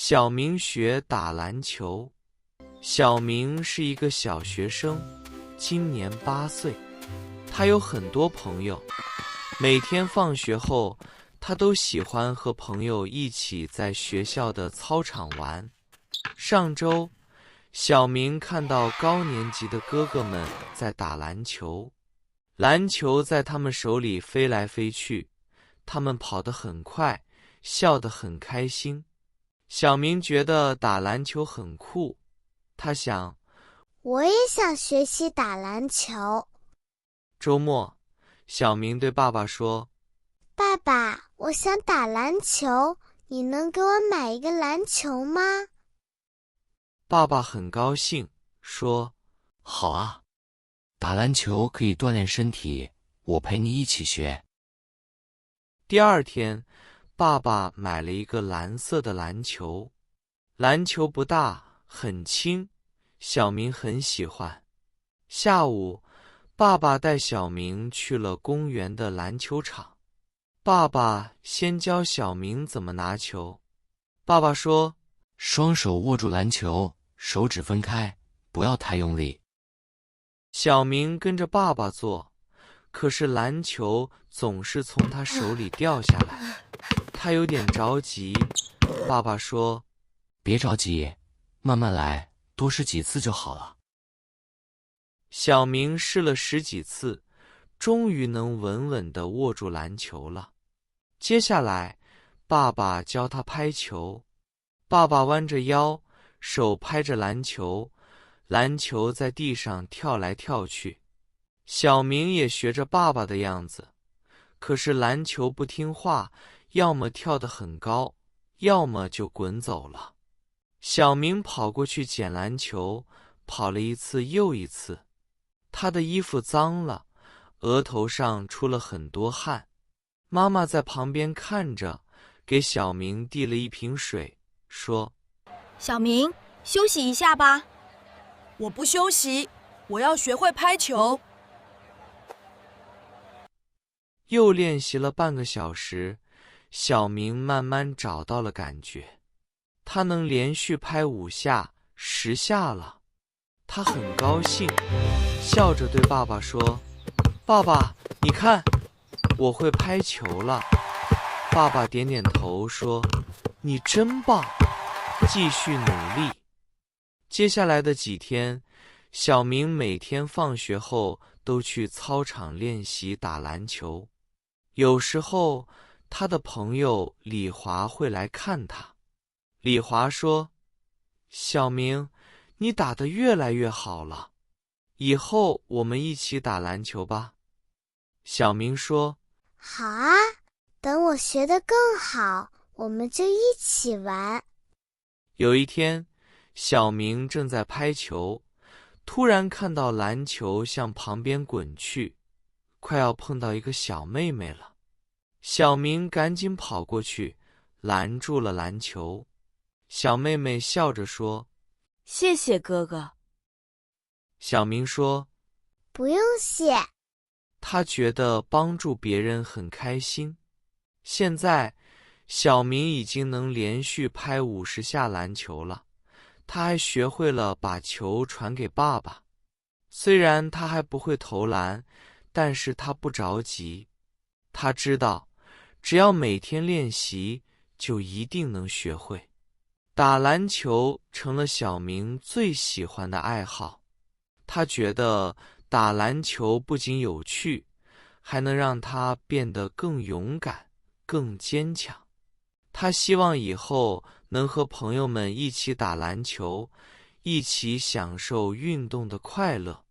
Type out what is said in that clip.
小明学打篮球。小明是一个小学生，今年8岁。他有很多朋友，每天放学后，他都喜欢和朋友一起在学校的操场玩。上周，小明看到高年级的哥哥们在打篮球，篮球在他们手里飞来飞去，他们跑得很快，笑得很开心。小明觉得打篮球很酷，他想，我也想学习打篮球。周末，小明对爸爸说：“爸爸，我想打篮球，你能给我买一个篮球吗？”爸爸很高兴，说：“好啊，打篮球可以锻炼身体，我陪你一起学。”第二天，爸爸买了一个蓝色的篮球，篮球不大，很轻，小明很喜欢。下午，爸爸带小明去了公园的篮球场。爸爸先教小明怎么拿球。爸爸说：“双手握住篮球，手指分开，不要太用力。”小明跟着爸爸做，可是篮球总是从他手里掉下来，他有点着急。爸爸说：“别着急，慢慢来，多试几次就好了。”小明试了10几次，终于能稳稳地握住篮球了。接下来，爸爸教他拍球。爸爸弯着腰，手拍着篮球，篮球在地上跳来跳去。小明也学着爸爸的样子，可是篮球不听话，要么跳得很高，要么就滚走了。小明跑过去捡篮球，跑了一次又一次。他的衣服脏了，额头上出了很多汗。妈妈在旁边看着，给小明递了一瓶水，说：“小明，休息一下吧。”“我不休息，我要学会拍球。”又练习了半个小时，小明慢慢找到了感觉，他能连续拍5下、10下了。他很高兴，笑着对爸爸说：“爸爸，你看，我会拍球了。”爸爸点点头说：“你真棒，继续努力。”接下来的几天，小明每天放学后都去操场练习打篮球。有时候，他的朋友李华会来看他。李华说：“小明，你打得越来越好了，以后我们一起打篮球吧。”小明说：“好啊，等我学得更好，我们就一起玩。”有一天，小明正在拍球，突然看到篮球向旁边滚去，快要碰到一个小妹妹了。小明赶紧跑过去，拦住了篮球。小妹妹笑着说：“谢谢哥哥。”小明说：“不用谢。”他觉得帮助别人很开心。现在，小明已经能连续拍50下篮球了。他还学会了把球传给爸爸。虽然他还不会投篮，但是他不着急。他知道，只要每天练习，就一定能学会。打篮球成了小明最喜欢的爱好。他觉得打篮球不仅有趣，还能让他变得更勇敢、更坚强。他希望以后能和朋友们一起打篮球，一起享受运动的快乐。